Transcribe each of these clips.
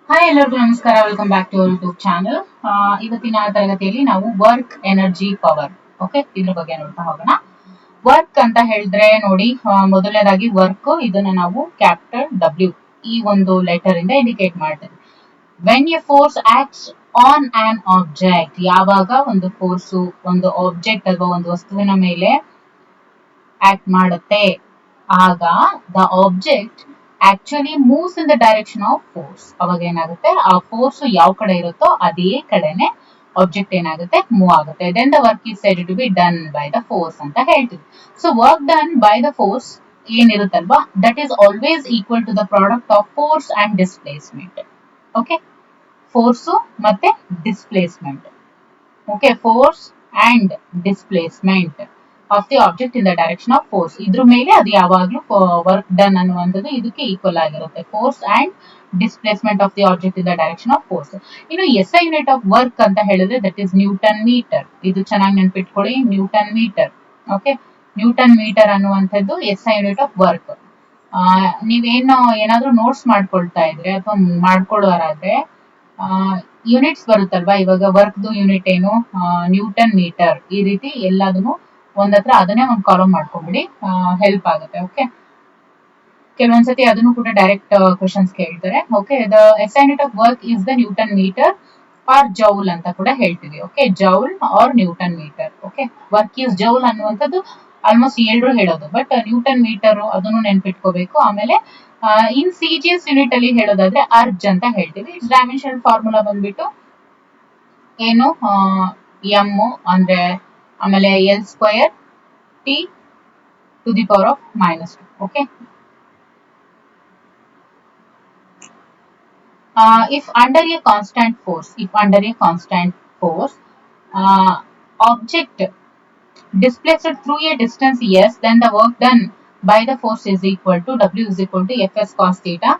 Hi ಎಲ್ಲರಿಗೂ ನಮಸ್ಕಾರ, welcome back to our YouTube channel. ಇವತ್ತಿನ ತರಗತಿಯಲ್ಲಿ ನಾವು ವರ್ಕ್ ಎನರ್ಜಿ ಪವರ್ ಓಕೆ ಇದ್ರ ಬಗ್ಗೆ ನೋಡ್ತಾ ಹೋಗೋಣ. ವರ್ಕ್ ಅಂತ ಹೇಳಿದ್ರೆ ನೋಡಿ, ಮೊದಲನೇದಾಗಿ ವರ್ಕ್ ಇದನ್ನ ನಾವು ಕ್ಯಾಪಿಟಲ್ ಡಬ್ಲ್ಯೂ ಈ ಒಂದು ಲೆಟರ್ ಇಂದ ಇಂಡಿಕೇಟ್ ಮಾಡ್ತೇವೆ. When A force acts on on object, ಯಾವಾಗ ಒಂದು ಫೋರ್ಸು ಒಂದು ಆಬ್ಜೆಕ್ಟ್ ಅಥವಾ ಒಂದು ವಸ್ತುವಿನ ಮೇಲೆ ಆಕ್ಟ್ ಮಾಡುತ್ತೆ, ಆಗ the object actually moves in the direction of force. ಅವಾಗ ಏನಾಗುತ್ತೆ, ಆ ಫೋರ್ಸ್ ಯಾವ ಕಡೆ ಇರುತ್ತೋ ಅದೇ ಕಡೆನೆ ಆಬ್ಜೆಕ್ಟ್ ಏನಾಗುತ್ತೆ, ಮೂವ್ ಆಗುತ್ತೆ. Then the work is said to be done by the force ಅಂತ ಹೇಳ್ತೀವಿ. So work done by the force ಏನಿರುತ್ತಲ್ವಾ, that is always equal to the product of force and displacement. Okay, force ಮತ್ತೆ displacement. Okay, force and displacement of the object in the direction of force. ಇದ್ರ ಮೇಲೆ ಅದು ಯಾವಾಗ್ಲೂ work done ಅನ್ನುವಂಥದ್ದು ಇದಕ್ಕೆ equal ಆಗಿರುತ್ತೆ. Force and displacement of the object in the direction of force. ಇನ್ನು S I unit of work ಅಂತ ಹೇಳಿದ್ರೆ ದಟ್ ಈಸ್ ನ್ಯೂಟನ್ ಮೀಟರ್. ಇದು ಚೆನ್ನಾಗಿ ನೆನ್ಪಿಟ್ಕೊಳ್ಳಿ, newton metre. Okay, newton metre ಅನ್ನುವಂಥದ್ದು S I unit of work. ನೀವೇನು ಏನಾದ್ರೂ ನೋಟ್ಸ್ ಮಾಡ್ಕೊಳ್ತಾ ಇದ್ರೆ ಅಥವಾ ಮಾಡ್ಕೊಳ್ಳೋರಾದ್ರೆ ಯೂನಿಟ್ಸ್ ಬರುತ್ತಲ್ವಾ, ಇವಾಗ ವರ್ಕ್ದು ಯೂನಿಟ್ ಏನು, ನ್ಯೂಟನ್ ಮೀಟರ್, ಈ ರೀತಿ ಎಲ್ಲದನ್ನು ಒಂದತ್ರ ಅದನ್ನೇ ಒಂದು ಕಾಲಮ್ ಮಾಡ್ಕೊಂಡ್ಬಿಡಿ, ಹೆಲ್ಪ್ ಆಗುತ್ತೆ. ಓಕೆ, ಕೆಲವೊಂದ್ಸತಿ ಅದನ್ನು ಕೂಡ ಡೈರೆಕ್ಟ್ ಕ್ವಶನ್ಸ್ ಕೇಳ್ತಾರೆ. Okay, the S I unit of work is the newton metre or joule ಅಂತ ಕೂಡ ಹೇಳ್ತೀವಿ. Okay, joule or newton metre. Okay, work is joule ಅನ್ನುವಂಥದ್ದು ಆಲ್ಮೋಸ್ಟ್ ಎಲ್ಲರೂ ಹೇಳೋದು, ಬಟ್ ನ್ಯೂಟನ್ ಮೀಟರ್ ಅದನ್ನು ನೆನ್ಪಿಟ್ಕೋಬೇಕು. ಆಮೇಲೆ in C G S unit ಅಲ್ಲಿ ಹೇಳೋದಾದ್ರೆ ಅರ್ಜ್ ಅಂತ ಹೇಳ್ತೀವಿ. ಇಟ್ಸ್ ಡೈಮೆನ್ಷನಲ್ ಫಾರ್ಮುಲಾ ಬಂದ್ಬಿಟ್ಟು ಏನು, ಎಮ್ ಅಂದ್ರೆ ಆಮೇಲೆ L square T to the power of -2. Okay, if under a constant force object displaced through a distance s, then the work done by the force is equal to w is equal to fs cos theta.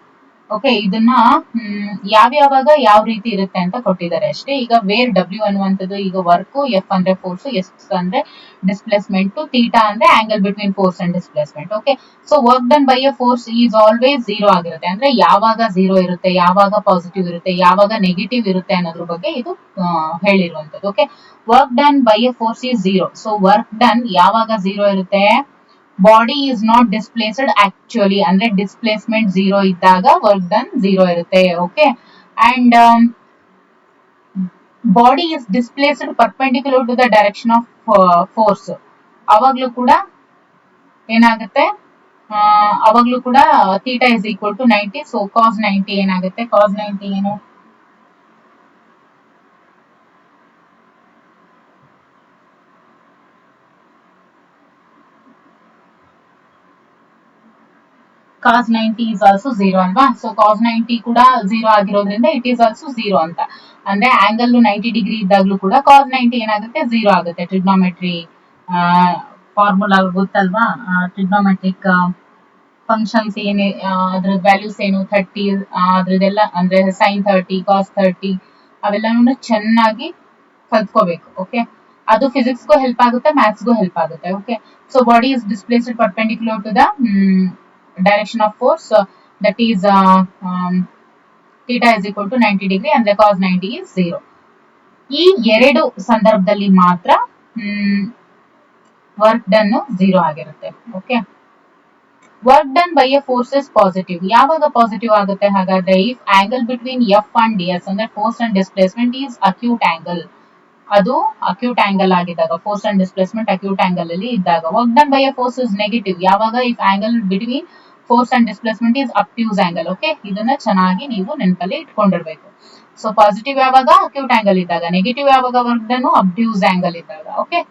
Okay, ಇದನ್ನ ಯಾವ್ಯಾವಾಗ ಯಾವ ರೀತಿ ಇರುತ್ತೆ ಅಂತ ಕೊಟ್ಟಿದ್ದಾರೆ ಅಷ್ಟೇ. ಈಗ wear W ಅನ್ನುವಂಥದ್ದು ಈಗ ವರ್ಕ್, ಎಫ್ ಅಂದ್ರೆ ಫೋರ್ಸ್, ಎಸ್ ಅಂದ್ರೆ ಡಿಸ್ಪ್ಲೇಸ್ಮೆಂಟ್, ಥೀಟಾ ಅಂದ್ರೆ angle between force and displacement. Okay, so work done by a force is always zero ಆಗಿರುತ್ತೆ. ಅಂದ್ರೆ ಯಾವಾಗ ಝೀರೋ ಇರುತ್ತೆ, ಯಾವಾಗ ಪಾಸಿಟಿವ್ ಇರುತ್ತೆ, ಯಾವಾಗ ನೆಗೆಟಿವ್ ಇರುತ್ತೆ ಅನ್ನೋದ್ರ ಬಗ್ಗೆ ಇದು ಹೇಳಿರುವಂತದ್ದು. Okay, work done by a force is zero. So work done ಯಾವಾಗ ಝೀರೋ ಇರುತ್ತೆ, body is not displaced actually, ಅಂದ್ರೆ ಡಿಸ್ಪ್ಲೇಸ್ಮೆಂಟ್ ಝೀರೋ ಇದ್ದಾಗ ವರ್ಕ್ ಡನ್ ಝೀರೋ ಇರುತ್ತೆ. Okay, and body is displaced perpendicular to the direction of force. ಅವಾಗ್ಲೂ ಕೂಡ ಏನಾಗುತ್ತೆ, ಅವಾಗ್ಲೂ ಕೂಡ theta is equal to 90. So cos 90 ಏನಾಗುತ್ತೆ, ಕಾಸ್ 90 ಏನು, ಕಾಸ್ 90 ಇಸ್ ಆಲ್ಸೋ ಝೀರೋ ಅಲ್ವಾ. ಸೊ ಕಾಸ್ 90 ಕೂಡ ಝೀರೋ ಆಗಿರೋದ್ರಿಂದ ಇಟ್ ಈಸ್ ಆಲ್ಸೋ ಝೀರೋ ಅಂತ. ಅಂದ್ರೆ ಆಂಗಲ್ 90 ಡಿಗ್ರಿ ಇದ್ದಾಗ್ಲೂ ಕೂಡ ಕಾಸ್ 90 ಏನಾಗುತ್ತೆ, ಝೀರೋ ಆಗುತ್ತೆ. ಟ್ರಿಗ್ನೋಮೆಟ್ರಿ ಫಾರ್ಮುಲಾ ಗೊತ್ತಲ್ವಾ, ಟ್ರಿಗ್ನೋಮೆಟ್ರಿಕ್ ಫಂಕ್ಷನ್ಸ್ ಏನೇ ಅದ್ರ ವ್ಯಾಲ್ಯೂಸ್ ಏನು 30 ಅದ್ರದ್ದೆಲ್ಲ, ಅಂದ್ರೆ ಸೈನ್ 30 ಕಾಸ್ 30 ಅವೆಲ್ಲನೂ ಚೆನ್ನಾಗಿ ಕಲ್ತ್ಕೋಬೇಕು. ಓಕೆ, ಅದು ಫಿಸಿಕ್ಸ್ಗೂ ಹೆಲ್ಪ್ ಆಗುತ್ತೆ, ಮ್ಯಾಥ್ಸ್ಗೂ ಹೆಲ್ಪ್ ಆಗುತ್ತೆ. Okay, so body is displaced perpendicular to the direction of force, that is theta is equal to 90 degree, ಅಂದ್ರೆ ಕಾಸ್ 90 ಇಸ್ ಝೀರೋ. ಈ ಎರಡು ಸಂದರ್ಭದಲ್ಲಿ ಮಾತ್ರ ವರ್ಕ್ ಡನ್ ಝೀರೋ ಆಗಿರುತ್ತೆ. Okay, work done by a force is positive. ಯಾವಾಗ positive ಆಗುತ್ತೆ ಹಾಗಾದ್ರೆ, if angle between F and S ಅಂದ್ರೆ force and displacement is acute angle. ಅದು ಅಕ್ಯೂಟ್ ಆಂಗಲ್ ಆಗಿದ್ದಾಗ, force and displacement acute angle ಅಲ್ಲಿ ಇದ್ದಾಗ. Work done by a force is negative ಯಾವಾಗ, if angle between force and displacement is obtuse angle. Okay, ಇದನ್ನ ಚೆನ್ನಾಗಿ ನೀವು ನೆನಪಲ್ಲಿ ಇಟ್ಕೊಂಡಿರ್ಬೇಕು. ಸೊ ಪಾಸಿಟಿವ್ ಯಾವಾಗ, ಅಕ್ಯೂಟ್ ಆಂಗಲ್ ಇದ್ದಾಗ. ನೆಗೆಟಿವ್ ಯಾವಾಗ, ವರ್ಕ್ ಡನ್ ಅಬ್ಟ್ಯೂಸ್ ಆಂಗಲ್ ಇದ್ದಾಗ. Okay,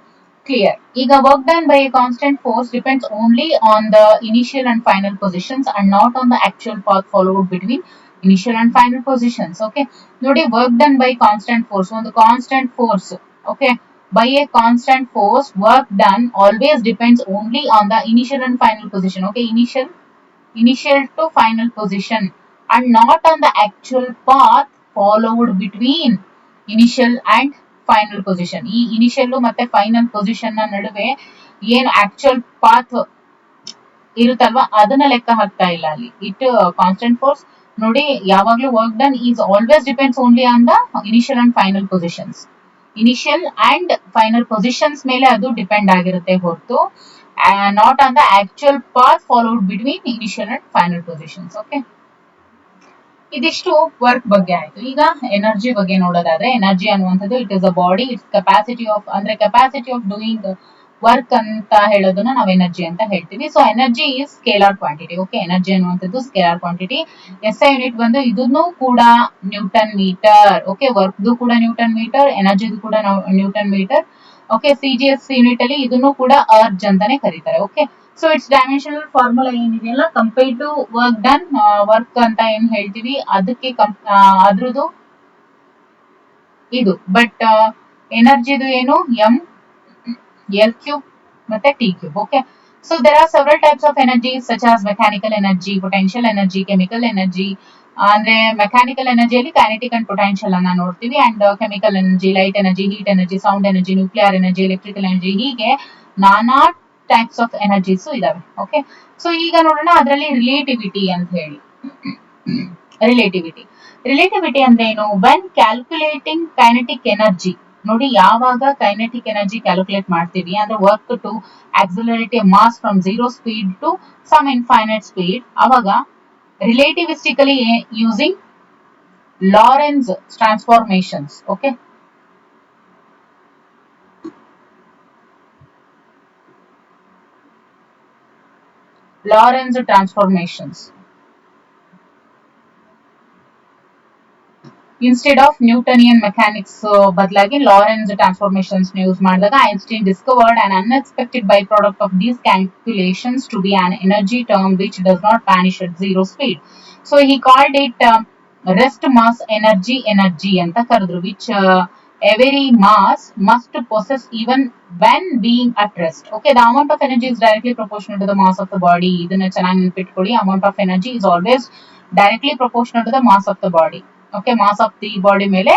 clear. ಈಗ work done by a constant force depends only on the initial and final positions and not on the actual path followed between initial and final positions. Okay, ನೋಡಿ, work done by constant force, ಒಂದು constant force. Okay, by a constant force, work done always depends only on the initial and final position. Okay, initial to final position and not on the actual path followed between initial and final position. ಈ initial ಮತ್ತೆ final position ನ ನಡುವೆ ಏನು actual path ಇರುತ್ತಲ್ವಾ ಅದನ್ನ ಲೆಕ್ಕ ಹಾಕ್ತಾ ಇಲ್ಲ ಅಲ್ಲಿ. ಇಟ್ ಕಾನ್ಸ್ಟೆಂಟ್ ಫೋರ್ಸ್ ನೋಡಿ ಯಾವಾಗ್ಲೂ work done is always depends only on the initial and final positions. Initial and final positions ಮೇಲೆ ಅದು ಡಿಪೆಂಡ್ ಆಗಿರುತ್ತೆ ಹೊರತು not on the actual path followed between initial and final positions. Okay, ಇದಿಷ್ಟು work ಬಗ್ಗೆ ಆಯ್ತು. ಈಗ ಎನರ್ಜಿ ಬಗ್ಗೆ ನೋಡೋದಾದ್ರೆ, ಎನರ್ಜಿ ಅನ್ನುವಂಥದ್ದು it is a body, it's capacity of, ಅಂದ್ರೆ ಕೆಪಾಸಿಟಿ ಆಫ್ ಡೂಯಿಂಗ್ ವರ್ಕ್ ಅಂತ ಹೇಳೋದನ್ನ ನಾವು ಎನರ್ಜಿ ಅಂತ ಹೇಳ್ತೀವಿ. So energy is scalar quantity. Okay, energy ಅನ್ನುವಂಥದ್ದು scalar quantity. S I unit ಬಂದು ಇದನ್ನು ಕೂಡ ನ್ಯೂಟನ್ ಮೀಟರ್. ಓಕೆ, ವರ್ಕ್ದು ಕೂಡ ನ್ಯೂಟನ್ ಮೀಟರ್, ಎನರ್ಜಿದು ಕೂಡ newton metre. Okay, CGS unit ಅಲ್ಲಿ ಇದನ್ನು ಕೂಡ ಅರ್ಜ್ ಅಂತಾನೆ ಕರೀತಾರೆ. Okay, so it's dimensional formula ಏನಿದೆಯಲ್ಲ, compared to work done, work ಅಂತ ಏನ್ ಹೇಳ್ತೀವಿ ಅದಕ್ಕೆ ಅದ್ರದ್ದು ಇದು. ಬಟ್ ಎನರ್ಜಿದು ಏನು ಎಂ ಎಲ್ ಕ್ಯೂಬ್ ಮತ್ತೆ T cube. Okay, so there are several types of energy such as mechanical energy, potential energy, chemical energy. ಅಂದ್ರೆ ಮೆಕ್ಯಾನಿಕಲ್ ಎನರ್ಜಿಯಲ್ಲಿ ಕೈನೆಟಿಕ್ ಅಂಡ್ ಪೊಟೆನ್ಷಿಯಲ್ ಅನ್ನ ನೋಡ್ತೀವಿ, and chemical energy, light energy, heat energy, sound energy, nuclear energy, electrical energy, ಹೀಗೆ ನಾನಾ types of energies ಇದಾವೆ. Okay, so ಈಗ ನೋಡೋಣ ಅದರಲ್ಲಿ ರಿಲೇಟಿವಿಟಿ ಅಂತ ಹೇಳಿ. ರಿಲೇಟಿವಿಟಿ ಅಂದ್ರೆ ಏನು? When calculating kinetic energy. ನೋಡಿ, ಯಾವಾಗ ಕೈನೆಟಿಕ್ ಎನರ್ಜಿ ಕ್ಯಾಲ್ಕುಲೇಟ್ ಮಾಡ್ತೀವಿ ಅಂದ್ರೆ work to accelerate a mass from 0 speed to some infinite speed, ಅವಾಗ relativistically using Lorentz transformations. Okay, Lorentz transformations instead of Newtonian mechanics ಬದಲಾಗಿ Lorentz transformations ಯೂಸ್ ಮಾಡಿದಾಗ Einstein discovered an unexpected byproduct of these calculations to be an energy term which does not vanish at 0 speed. So he called it rest mass energy ಅಂತ ಕರೆದ್ರು, which every mass must possess even when being at rest. Okay, the amount of energy is directly proportional to the mass of the body. ಇದನ್ನ ಚೆನ್ನಾಗಿ ನೆನಪಿಟ್ಕೊಳ್ಳಿ, amount of energy is always directly proportional to the mass of the body. Okay, mass of the body ಮೇಲೆ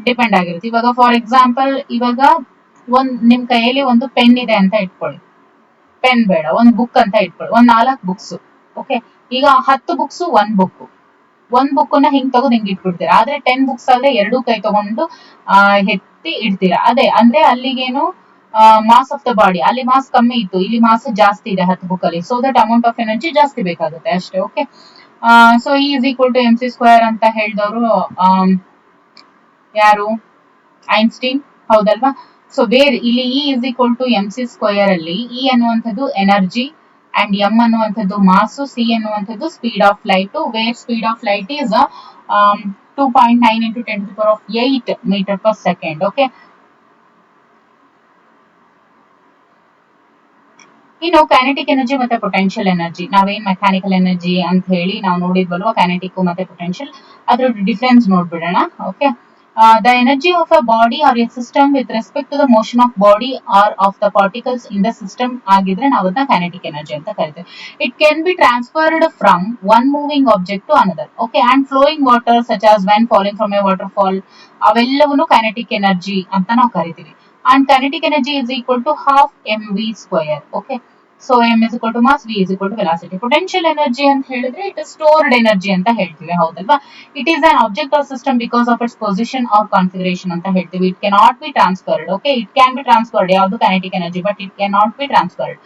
depend ಆಗಿರುತ್ತೆ. ಇವಾಗ for example, ಇವಾಗ ನಿಮ್ ಕೈಯಲ್ಲಿ ಒಂದು pen ಇದೆ ಅಂತ ಇಟ್ಕೊಳ್ಳಿ, ಪೆನ್ ಬೇಡ, ಒಂದು ಬುಕ್ ಅಂತ ಇಟ್ಕೊಳ್ಳಿ, ಒಂದ್ 4 ಬುಕ್ಸ್. ಓಕೆ, ಈಗ 10 ಬುಕ್ಸ್ ಒಂದ್ ಬುಕ್ ನ ಹಿಂಗ್ ತಗೊಂಡು ಹಿಂಗ್ ಇಟ್ಬಿಡ್ತೀರಾ. ಆದ್ರೆ 10 ಬುಕ್ಸ್ ಆದ್ರೆ 2 ಕೈ ತಗೊಂಡು ಎತ್ತಿ ಇಡ್ತೀರಾ. ಅದೇ ಅಂದ್ರೆ ಅಲ್ಲಿಗೇನು ಮಾಸ್ ಆಫ್ ದ ಬಾಡಿ, ಅಲ್ಲಿ ಮಾಸ್ ಕಮ್ಮಿ ಇತ್ತು, ಇಲ್ಲಿ ಮಾಸ್ ಜಾಸ್ತಿ ಇದೆ 10 ಬುಕ್ ಅಲ್ಲಿ. So that amount of energy ಜಾಸ್ತಿ ಬೇಕಾಗುತ್ತೆ ಅಷ್ಟೇ. Okay, so E is equal to MC square ಅಂತ ಹೇಳಿದವರು ಯಾರು? ಐನ್ಸ್ಟೀನ್, ಹೌದಲ್ವಾ? ಸೊ ಬೇರೆ ಇಲ್ಲಿ E is equal to MC square ಅಲ್ಲಿ ಇ ಅನ್ನುವಂಥದ್ದು ಎನರ್ಜಿ ಅಂಡ್ ಎಂ ಅನ್ನುವಂಥದ್ದು ಮಾಸು, ಸಿ ಅನ್ನುವಂಥದ್ದು speed of light, where speed of light is 2.9 into 10⁸ metre per second. Okay, ಇನ್ನು ಕೈನೆಟಿಕ್ ಎನರ್ಜಿ ಮತ್ತೆ ಪೊಟೆನ್ಷಿಯಲ್ ಎನರ್ಜಿ, ನಾವೇನ್ ಮೆಕ್ಯಾನಿಕಲ್ ಎನರ್ಜಿ ಅಂತ ಹೇಳಿ ನಾವು ನೋಡಿದ್ವಲ್ವಾ, ಕೈನೆಟಿಕ್ ಮತ್ತೆ ಪೊಟೆನ್ಷಿಯಲ್, ಅದ್ರ ಡಿಫರೆನ್ಸ್ ನೋಡ್ಬಿಡೋಣ. Okay, the energy of a body or a system with respect to the motion of body or of the particles in the system ಆಗಿದ್ರೆ ನಾವು ಅದನ್ನ ಕೈನೆಟಿಕ್ ಎನರ್ಜಿ ಅಂತ ಕರಿತೀವಿ. It can be transferred from one moving object to another. Okay, and flowing water such as when falling from a waterfall, ಅವೆಲ್ಲವೂ kinetic energy ಅಂತ ನಾವು ಕರಿತೀವಿ. And kinetic energy is equal to half mv square. Okay, so m is equal to mass, v is equal to velocity. Potential energy ಅಂತ ಹೇಳಿದ್ರೆ it is stored energy ಅಂತ ಹೇಳ್ತೀವಿ, ಹೌದಲ್ವಾ? It is an object or system because of its position or configuration ಅಂತ ಹೇಳ್ತೀವಿ. It cannot be transferred. Okay, it can be transferred, ಯಾವುದು kinetic energy, but it cannot be transferred.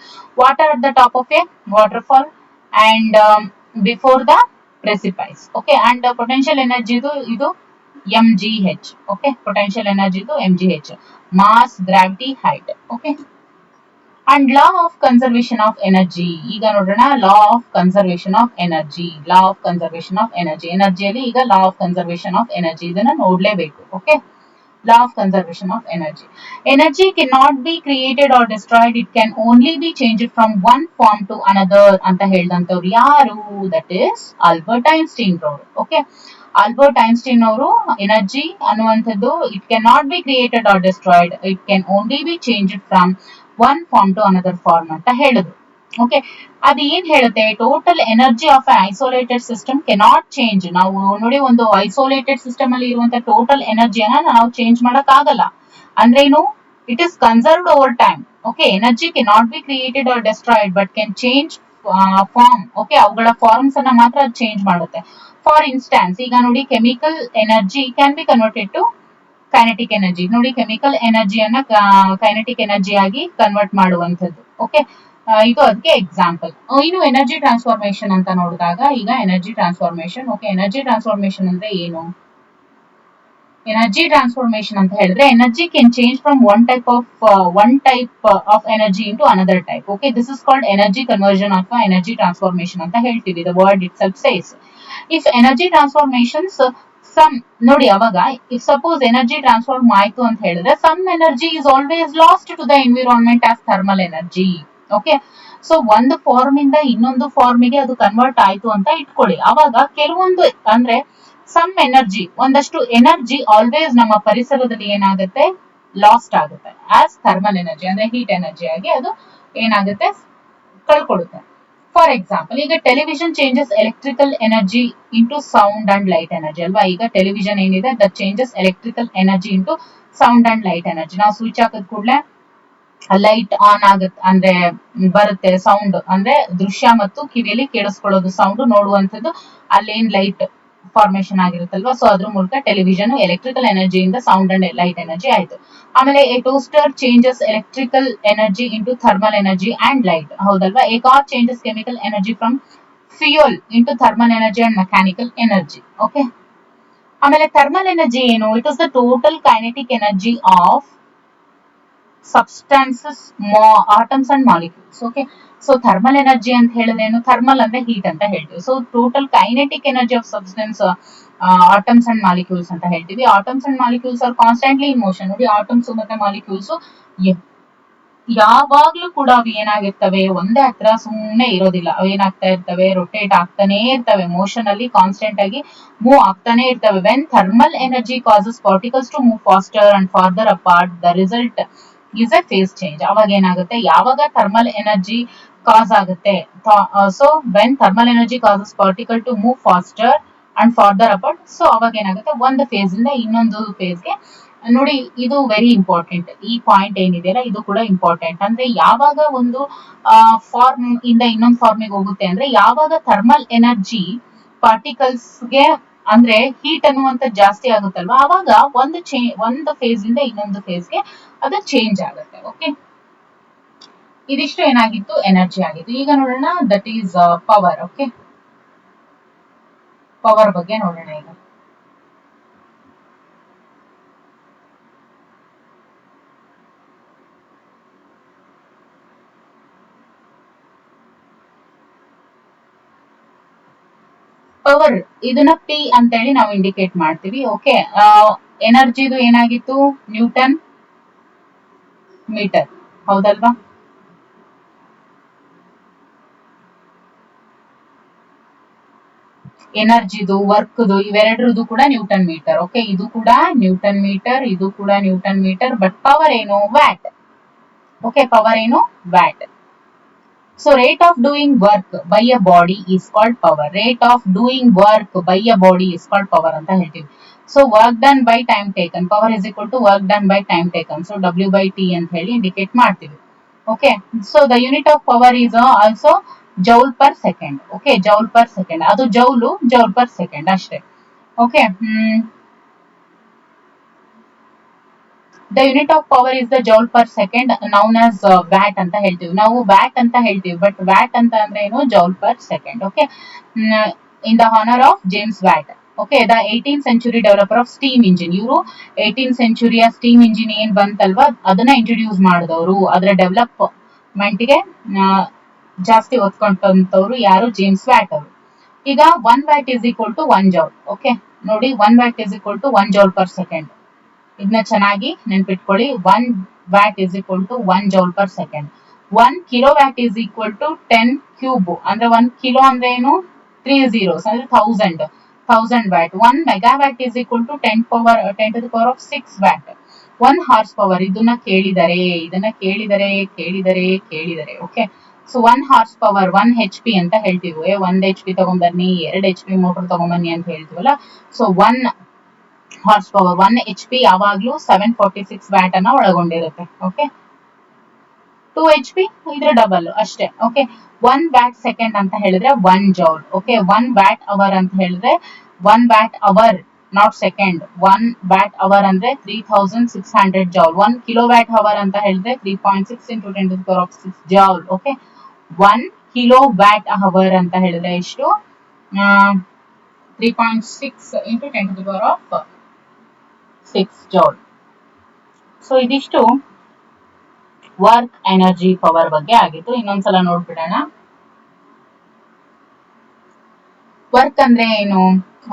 Water at the top of a waterfall and before the precipice. Okay, and potential energy ಇದು mgh. Okay, potential energy ಇದು mgh, mass, gravity, height. Okay, and law of conservation of energy. ಈಗ ನೋಡೋಣ law of conservation of energy. ಎನರ್ಜಿಯಲ್ಲಿ ಈಗ law of conservation of energy ಇದನ್ನ ನೋಡ್ಲೇಬೇಕು. Okay, law of conservation of energy. Energy cannot be created or destroyed, it can only be changed from one form to another ಅಂತ ಹೇಳಿದಂತವ್ರು ಯಾರು? That is Albert Einstein ರವರು. Okay, Albert Einstein ಅವರು energy ಅನ್ನುವಂಥದ್ದು it can not be created or destroyed, it can only be changed from one form to another form ಅಂತ ಹೇಳಿದ್ರು. Okay, ಅದು ಏನ್ ಹೇಳುತ್ತೆ? Total energy of isolated system cannot change. ನಾವು ನೋಡಿ, ಒಂದು ಐಸೋಲೇಟೆಡ್ ಸಿಸ್ಟಮ್ ಅಲ್ಲಿ ಇರುವಂತ ಟೋಟಲ್ ಎನರ್ಜಿಯನ್ನ ನಾವು ಚೇಂಜ್ ಮಾಡಕ್ ಆಗಲ್ಲ. ಅಂದ್ರೆ ಏನು? It is conserved over time. Okay, energy cannot be created or destroyed but can change form. Okay, ಅವುಗಳ ಫಾರ್ಮ್ಸ್ ಅನ್ನ ಮಾತ್ರ ಚೇಂಜ್ ಮಾಡುತ್ತೆ. ಫಾರ್ ಇನ್ಸ್ಟಾನ್ಸ್, ಈಗ ನೋಡಿ chemical energy can be converted to kinetic energy. ನೋಡಿ ಕೆಮಿಕಲ್ ಎನರ್ಜಿಯನ್ನ ಕೈನೆಟಿಕ್ ಎನರ್ಜಿ ಆಗಿ convert ಮಾಡುವಂಥದ್ದು. ಓಕೆ, ಇದು ಅದಕ್ಕೆ ಎಕ್ಸಾಂಪಲ್. ಇನ್ನು ಎನರ್ಜಿ ಟ್ರಾನ್ಸ್ಫಾರ್ಮೇಶನ್ ಅಂತ ನೋಡಿದಾಗ, ಈಗ energy transformation. Okay, energy transformation ಅಂದ್ರೆ ಏನು? ಎನರ್ಜಿ ಟ್ರಾನ್ಸ್ಫಾರ್ಮೇಶನ್ ಅಂತ ಹೇಳಿದ್ರೆ energy can change from one type of energy into another type. Okay, this is called energy conversion ಅಥವಾ ಎನರ್ಜಿ ಟ್ರಾನ್ಸ್ಫಾರ್ಮೇಶನ್ ಅಂತ ಹೇಳ್ತೀವಿ. The word itself says if energy transformations some. ನೋಡಿ, ಅವಾಗ if suppose energy transform ಆಯ್ತು ಅಂತ ಹೇಳಿದ್ರೆ some energy is always lost to the environment as thermal energy. Okay, so ಒಂದು form ಇಂದ ಇನ್ನೊಂದು ಫಾರ್ಮಿಗೆ ಅದು ಕನ್ವರ್ಟ್ ಆಯ್ತು ಅಂತ ಇಟ್ಕೊಳ್ಳಿ. ಅವಾಗ ಕೆಲವೊಂದು ಅಂದ್ರೆ ಸಮ್ ಎನರ್ಜಿ, ಒಂದಷ್ಟು ಎನರ್ಜಿ ಆಲ್ವೇಸ್ ನಮ್ಮ ಪರಿಸರದಲ್ಲಿ ಏನಾಗುತ್ತೆ, ಲಾಸ್ಟ್ ಆಗುತ್ತೆ ಆಸ್ ಥರ್ಮಲ್ ಎನರ್ಜಿ, ಅಂದ್ರೆ ಹೀಟ್ ಎನರ್ಜಿ ಆಗಿ ಅದು ಏನಾಗುತ್ತೆ, ಕಳ್ಕೊಳ್ಳುತ್ತೆ. ಫಾರ್ ಎಕ್ಸಾಂಪಲ್, ಈಗ television changes electrical energy into sound and light energy ಅಲ್ವಾ. ಈಗ ಟೆಲಿವಿಷನ್ ಏನಿದೆ that changes electrical energy into sound and light energy. ನಾವು ಸ್ವಿಚ್ ಹಾಕಿದ ಕೂಡಲೇ ಲೈಟ್ ಆನ್ ಆಗುತ್ತೆ, ಅಂದ್ರೆ ಬರುತ್ತೆ ಸೌಂಡ್, ಅಂದ್ರೆ ದೃಶ್ಯ ಮತ್ತು ಕಿವಿಯಲ್ಲಿ ಕೇಳಿಸ್ಕೊಳ್ಳೋದು ಸೌಂಡ್, ನೋಡುವಂಥದ್ದು ಅಲ್ಲೇನ್ ಲೈಟ್ ಫಾರ್ಮೇಶನ್ ಆಗಿರುತ್ತಲ್ವಾ. ಸೊ ಅದ್ರ ಮೂಲಕ ಟೆಲಿವಿಷನ್ ಎಲೆಕ್ಟ್ರಿಕಲ್ ಎನರ್ಜಿಯಿಂದ ಸೌಂಡ್ ಅಂಡ್ ಲೈಟ್ ಎನರ್ಜಿ ಆಯ್ತು. ಆಮೇಲೆ a toaster changes electrical energy into thermal energy and light, ಹೌದಲ್ವಾ. A car changes chemical energy from fuel into thermal energy and mechanical energy. Okay, ಆಮೇಲೆ thermal energy ಏನು? It is the total kinetic energy of substances, atoms and molecules. Okay, so thermal energy ಅಂತ ಹೇಳಿದ್ರೇನು? Thermal ಅಂದ್ರೆ heat ಅಂತ ಹೇಳ್ತೀವಿ. So total kinetic energy of substance, atoms and molecules ಅಂತ ಹೇಳ್ತೀವಿ. Atoms and molecules are constantly in motion. ನೋಡಿ, atoms ಮತ್ತೆ molecules ಯಾವಾಗ್ಲೂ ಕೂಡ ಅವು ಏನಾಗಿರ್ತವೆ, ಒಂದೇ ಹತ್ರ ಸುಮ್ಮನೆ ಇರೋದಿಲ್ಲ. ಅವು ಏನಾಗ್ತಾ ಇರ್ತವೆ, ರೊಟೇಟ್ ಆಗ್ತಾನೆ ಇರ್ತವೆ, ಮೋಷನ್ ಅಲ್ಲಿ ಕಾನ್ಸ್ಟೆಂಟ್ ಆಗಿ ಮೂವ್ ಆಗ್ತಾನೆ ಇರ್ತವೆ. When thermal energy causes particles to move faster and farther apart, the result is a phase change. ಅವಾಗ ಏನಾಗುತ್ತೆ, ಯಾವಾಗ ಥರ್ಮಲ್ ಎನರ್ಜಿ ಕಾಸ್ ಆಗುತ್ತೆ, so when thermal energy causes particle to move faster and farther apart, so ಅವಾಗ ಏನಾಗುತ್ತೆ, ಒಂದು face ಇಂದ ಇನ್ನೊಂದು ಫೇಸ್ಗೆ. ನೋಡಿ, ಇದು ವೆರಿ ಇಂಪಾರ್ಟೆಂಟ್. ಈ ಪಾಯಿಂಟ್ ಏನಿದೆಯಲ್ಲ, ಇದು ಕೂಡ ಇಂಪಾರ್ಟೆಂಟ್. ಅಂದ್ರೆ ಯಾವಾಗ ಒಂದು ಫಾರ್ಮ್ ಇಂದ ಇನ್ನೊಂದು ಫಾರ್ಮಿಗೆ ಹೋಗುತ್ತೆ ಅಂದ್ರೆ ಯಾವಾಗ ಥರ್ಮಲ್ ಎನರ್ಜಿ ಪಾರ್ಟಿಕಲ್ಸ್ಗೆ ಅಂದ್ರೆ ಹೀಟ್ ಅನ್ನುವಂತ ಜಾಸ್ತಿ ಆಗುತ್ತಲ್ವಾ, ಅವಾಗ ಒಂದು ಫೇಸ್ ಇಂದ ಇನ್ನೊಂದು ಫೇಸ್ಗೆ ಅದು ಚೇಂಜ್ ಆಗುತ್ತೆ. ಓಕೆ, ಇದಿಷ್ಟು ಏನಾಗಿತ್ತು, ಎನರ್ಜಿ ಆಗಿತ್ತು. ಈಗ ನೋಡೋಣ that is power. Okay, power ಬಗ್ಗೆ ನೋಡೋಣ ಈಗ. ಪವರ್, ಇದನ್ನ ಪಿ ಅಂತ ಹೇಳಿ ನಾವು ಇಂಡಿಕೇಟ್ ಮಾಡ್ತೀವಿ. ಓಕೆ, ಎನರ್ಜಿದು ಏನಾಗಿತ್ತು, ನ್ಯೂಟನ್ ಮೀಟರ್, ಹೌದಲ್ವಾ. ಎನರ್ಜಿದು, ವರ್ಕ್ದು, ಇವೆರಡರದು ಕೂಡ ನ್ಯೂಟನ್ ಮೀಟರ್. ಓಕೆ, ಇದು ಕೂಡ ನ್ಯೂಟನ್ ಮೀಟರ್, ಇದು ಕೂಡ ನ್ಯೂಟನ್ ಮೀಟರ್. ಬಟ್ ಪವರ್ ಏನು, ವ್ಯಾಟ್. ಓಕೆ, ಪವರ್ ಏನು, watt. So rate of doing work by a body is called power. Rate of doing work by a body is called power ಅಂತ ಹೇಳ್ತೀವಿ. So work done by time taken, power is equal to work done by time taken. So W by T ಅಂತ ಹೇಳಿ indicate ಮಾಡ್ತೀವಿ. Okay, so the unit of power is also joule per second. Okay, joule per second, ಅದು joule per second ಅಷ್ಟೇ. Okay, the unit of power is the joule per second known as watt ಅಂತ ಹೇಳ್ತೀವಿ. ನಾವು watt ಅಂತ ಹೇಳ್ತೀವಿ, but watt ಅಂತ ಅಂದ್ರೆ ಏನು, joule per second. Okay, in the honour of James watt. Okay, the 18th century developer of steam engine. ಇವರು 18th century steam engine ಏನ್ ಬಂತಲ್ವಾ, ಅದನ್ನ ಇಂಟ್ರೊಡ್ಯೂಸ್ ಮಾಡಿದವರು, ಅದರ ಡೆವಲಪ್ಮೆಂಟ್ಗೆ ಜಾಸ್ತಿ ಒತ್ಕೊಂಡಂತವ್ರು ಯಾರು, ಜೇಮ್ಸ್ ವ್ಯಾಟ್ ಅವರು. ಈಗ 1 watt is equal to 1 joule. Okay, ನೋಡಿ, 1 watt is equal to 1 joule per second. ಇದನ್ನ ಚೆನ್ನಾಗಿ ನೆನ್ಪಿಟ್ಕೊಳ್ಳಿ. 1 watt is equal to 1 joule per second. 1 kilo watt is equal to 10 cube. ಅಂದ್ರೆ 1 ಕಿಲೋ ಅಂದ್ರೆ ಏನು, 3 zeros ಅಂದ್ರೆ 1000 watt. 1 megawatt is equal to 10 to the power of 6 watt. 1 horsepower, ಇದನ್ನ ಕೇಳಿದರೆ. Okay, so 1 horse power 1 HP ಅಂತ ಹೇಳ್ತೀವಿ. 1 HP ತಗೊಂಡ್ಬನ್ನಿ, 2 HP motor ತಗೊಂಡ್ಬನ್ನಿ ಅಂತ ಹೇಳ್ತೀವಲ್ಲ. ಸೊ 1 ಹಾರ್ಸ್ ಪವರ್ 1 HP ಯಾವಾಗ್ಲೂ 746 ವ್ಯಾಟ್ ಅನ್ನ ಒಳಗೊಂಡಿರುತ್ತೆ. ಓಕೆ, 2 HP ಇದ್ರ ಡಬಲ್ ಅಷ್ಟೇ. ಓಕೆ, 1 ವ್ಯಾಟ್ ಸೆಕೆಂಡ್ ಅಂತ ಹೇಳಿದ್ರೆ 1 ಜೌಲ್. ಓಕೆ, 1 ವ್ಯಾಟ್ ಅವರ್ ಅಂತ ಹೇಳಿದ್ರೆ 1 watt hour, not second. 1 watt hour ಅಂದ್ರೆ 3600 ಜೌಲ್. 1 ಕಿಲೋವ್ಯಾಟ್ ಅವರ್ ಅಂತ ಹೇಳಿದ್ರೆ 3.6 into 10⁶ joule. Okay, 1 kilowatt hour ಅಂತ ಹೇಳಿದ್ರೆ ಎಷ್ಟು? 3.6 into 10⁶ ಜೌಲ್. ಸೊ ಇದಿಷ್ಟು ವರ್ಕ್ ಎನರ್ಜಿ ಪವರ್ ಬಗ್ಗೆ ಆಗಿತ್ತು. ಇನ್ನೊಂದ್ಸಲ ನೋಡ್ಬಿಡೋಣ. ವರ್ಕ್ ಅಂದ್ರೆ ಏನು?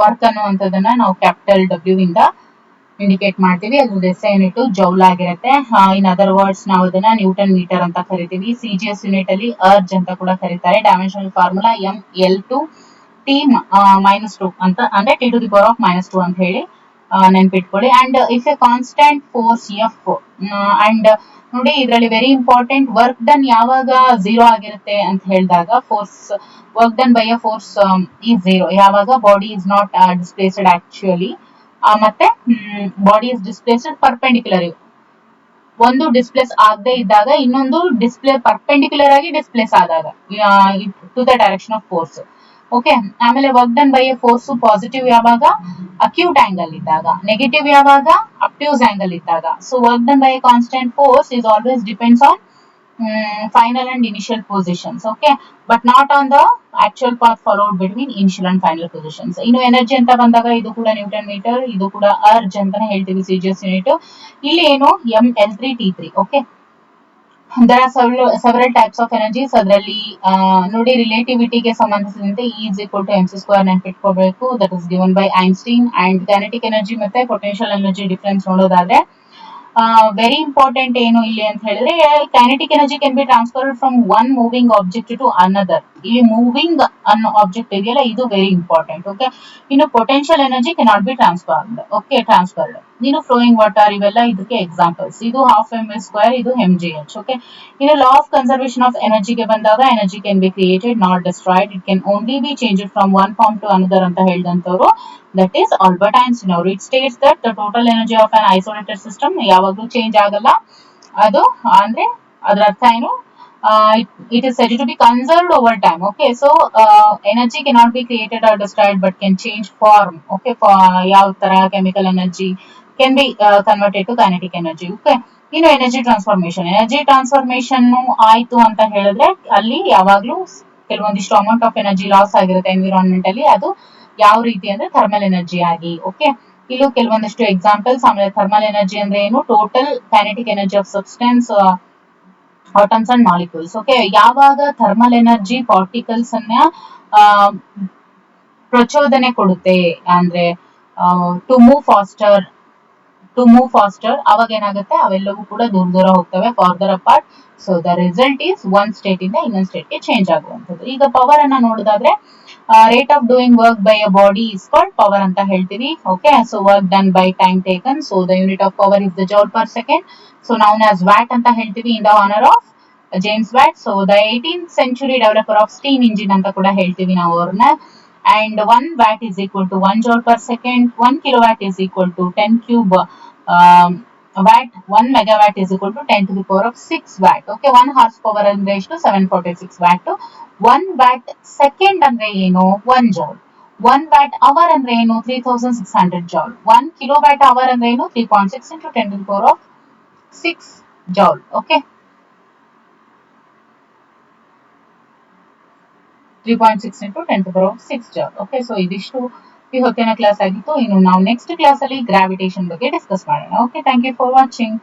ವರ್ಕ್ ಅನ್ನುವಂಥದ್ದನ್ನ ನಾವು ಕ್ಯಾಪಿಟಲ್ ಡಬ್ಲ್ಯೂ ಇಂದ ಇಂಡಿಕೇಟ್ ಮಾಡ್ತೀವಿ. ಅದ್ರ ಎಸ್ಐ ಯೂನಿಟ್ ಜೌಲ್ ಆಗಿರುತ್ತೆ. ಇನ್ ಅದರ್ ವರ್ಡ್ಸ್ ನಾವು ಅದನ್ನ ನ್ಯೂಟನ್ ಮೀಟರ್ ಅಂತ ಕರಿತೀವಿ. CGS ಯೂನಿಟ್ ಅಲ್ಲಿ ಅರ್ಜ್ ಅಂತ ಕೂಡ ಕರೀತಾರೆ. ಡೈಮೆನ್ಷನಲ್ ಫಾರ್ಮುಲಾ ML2T-2 ಅಂತ, ಅಂದ್ರೆ T⁻⁻2 ಅಂತ ಹೇಳಿ ನೆನ್ಪಿಟ್ಕೊಳ್ಳಿ. And if A constant force F, and ನೋಡಿ ಇದರಲ್ಲಿ ವೆರಿ ಇಂಪಾರ್ಟೆಂಟ್, ವರ್ಕ್ ಡನ್ ಯಾವಾಗ 0 ಆಗಿರುತ್ತೆ ಅಂತ ಹೇಳಿದಾಗ, work done by a force is 0 ಯಾವಾಗ body is not displaced actually, ಮತ್ತೆ ಬಾಡಿ ಇಸ್ ಡಿಸ್ಪ್ಲೇಸ್ಡ್ ಪರ್ಪೆಂಡಿಕ್ಯುಲರ್. ಒಂದು ಡಿಸ್ಪ್ಲೇಸ್ ಆಗದೆ ಇದ್ದಾಗ, ಇನ್ನೊಂದು ಪರ್ಪೆಂಡಿಕ್ಯುಲರ್ ಆಗಿ ಡಿಸ್ಪ್ಲೇಸ್ ಆದಾಗ, to the direction of force. Okay, ಆಮೇಲೆ work done by a force positive ಯಾವಾಗ? ಅಕ್ಯೂಟ್ ಆಂಗಲ್ ಇದ್ದಾಗ. ನೆಗೆಟಿವ್ ಯಾವಾಗ? ಅಬ್ಟ್ಯೂಸ್ ಆಂಗಲ್ ಇದ್ದಾಗ. So work done by a constant force is always depends on final and initial positions. Okay, but not on the actual path followed between initial and final positions. ಇನ್ನು energy ಅಂತ ಬಂದಾಗ ಇದು ಕೂಡ newton metre, ಇದು ಕೂಡ erg ಅಂತಾನೆ ಹೇಳ್ತೀವಿ CGS unit. ಇಲ್ಲಿ ಏನು? ML3T3. Okay, there are several types of energies. ಅದರಲ್ಲಿ ನೋಡಿ ರಿಲೇಟಿವಿಟಿಗೆ ಸಂಬಂಧಿಸಿದಂತೆ E is equal to mc² ನೆನ್ಪಿಟ್ಕೋಬೇಕು. That is given by Einstein. And kinetic energy ಮತ್ತೆ ಪೊಟೆನ್ಷಿಯಲ್ ಎನರ್ಜಿ ಡಿಫರೆನ್ಸ್ ನೋಡೋದಾದ್ರೆ, ವೆರಿ ಇಂಪಾರ್ಟೆಂಟ್ ಏನು ಇಲ್ಲಿ ಅಂತ ಹೇಳಿದ್ರೆ, kinetic energy can be transferred from one moving object to another. ಇಲ್ಲಿ ಮೂವಿಂಗ್ ಅನ್ನೋ ಆಬ್ಜೆಕ್ಟ್ ಇದೆಯಲ್ಲ, ಇದು ವೆರಿ ಇಂಪಾರ್ಟೆಂಟ್. ಓಕೆ, ಇನ್ನು potential energy cannot be transferred. Okay, transferred. ಇನ್ನು ಫ್ಲೋಯಿಂಗ್ ವಾಟರ್, ಇವೆಲ್ಲ ಇದಕ್ಕೆ ಎಕ್ಸಾಂಪಲ್ಸ್. ಇದು 12mv², ಇದು mgh. ಓಕೆ, ಇನ್ನು ಲಾ ಆಫ್ ಕನ್ಸರ್ವೇಷನ್ ಆಫ್ ಎನರ್ಜಿಗೆ ಬಂದಾಗ, energy can be created, not destroyed. It can only be change from one form to another ಅಂತ ಹೇಳಿದಂತವ್ರು, that is Albert Einstein ಅವರು. It states that the total energy of an isolated system ಯಾವಾಗಲೂ change ಆಗಲ್ಲ. ಅದು ಅಂದ್ರೆ ಅದರ ಅರ್ಥ ಏನು? It is said to be conserved over time. Okay, so energy cannot be created or destroyed but can change form. Okay, ಯಾವ ತರ chemical energy can be converted to kinetic energy. Okay, ಇನ್ನು energy transformation ಆಯ್ತು ಅಂತ ಹೇಳಿದ್ರೆ, ಅಲ್ಲಿ ಯಾವಾಗ್ಲೂ ಕೆಲವೊಂದಿಷ್ಟು amount of energy loss ಆಗಿರುತ್ತೆ ಎನ್ವಿರಾನ್ಮೆಂಟ್ ಅಲ್ಲಿ. ಅದು ಯಾವ ರೀತಿ ಅಂದ್ರೆ ಥರ್ಮಲ್ ಎನರ್ಜಿ ಆಗಿ. ಓಕೆ, ಇಲ್ಲೂ ಕೆಲವೊಂದಿಷ್ಟು ಎಕ್ಸಾಂಪಲ್ಸ್. ಆಮೇಲೆ ಥರ್ಮಲ್ ಎನರ್ಜಿ ಅಂದ್ರೆ ಏನು? Total kinetic energy of substance, atoms and molecules. Okay, ಯಾವಾಗ ಥರ್ಮಲ್ ಎನರ್ಜಿ ಪಾರ್ಟಿಕಲ್ಸ್ ಅನ್ನ ಪ್ರಚೋದನೆ ಕೊಡುತ್ತೆ ಅಂದ್ರೆ ಟು ಮೂವ್ ಫಾಸ್ಟರ್, ಅವಾಗ ಏನಾಗುತ್ತೆ? ಅವೆಲ್ಲವೂ ಕೂಡ ದೂರ ಹೋಗ್ತವೆ, further apart. So the result is one state ಇಂದ ಇನ್ನೊಂದು ಸ್ಟೇಟ್ಗೆ ಚೇಂಜ್ ಆಗುವಂಥದ್ದು. ಈಗ ಪವರ್ ಅನ್ನ ನೋಡೋದಾದ್ರೆ, rate of doing work by a body is called power ಅಂತ ಹೇಳ್ತೀವಿ. Okay, so work done by time taken. So the unit of power is the joule per second. So known as watt ಅಂತ ಹೇಳ್ತೀವಿ, in the honour of James watt. So the 18th century developer of steam engine ಅಂತ ಕೂಡ ಹೇಳ್ತೀವಿ ನಾವು ಅವ್ರನ್ನ. And 1 watt is equal to 1 joule per second. 1 kilowatt is equal to 10 cube watt. 1 megawatt is equal to 10⁶ watt. Okay, 1 horsepower ಅಂದ್ರೆ ಎಷ್ಟು? 746 watt. 1 watt second ಅಂದ್ರೆ ಏನು? 1 joule. 1 watt hour ಅಂದ್ರೆ ಏನು? 3600 joule. 1 kilowatt hour ಅಂದ್ರೆ ಏನು? 3.6 into 10⁶ joule. Okay, 3.6 into 10⁶ joule. Okay, so ಇದಿಷ್ಟು ಈ ಹೊತ್ತಿನ ಕ್ಲಾಸ್ ಆಗಿತ್ತು. ಇನ್ನು ನಾವು ನೆಕ್ಸ್ಟ್ ಕ್ಲಾಸ್ ಅಲ್ಲಿ ಗ್ರಾವಿಟೇಷನ್ ಬಗ್ಗೆ ಡಿಸ್ಕಸ್ ಮಾಡೋಣ. Okay, thank you for watching.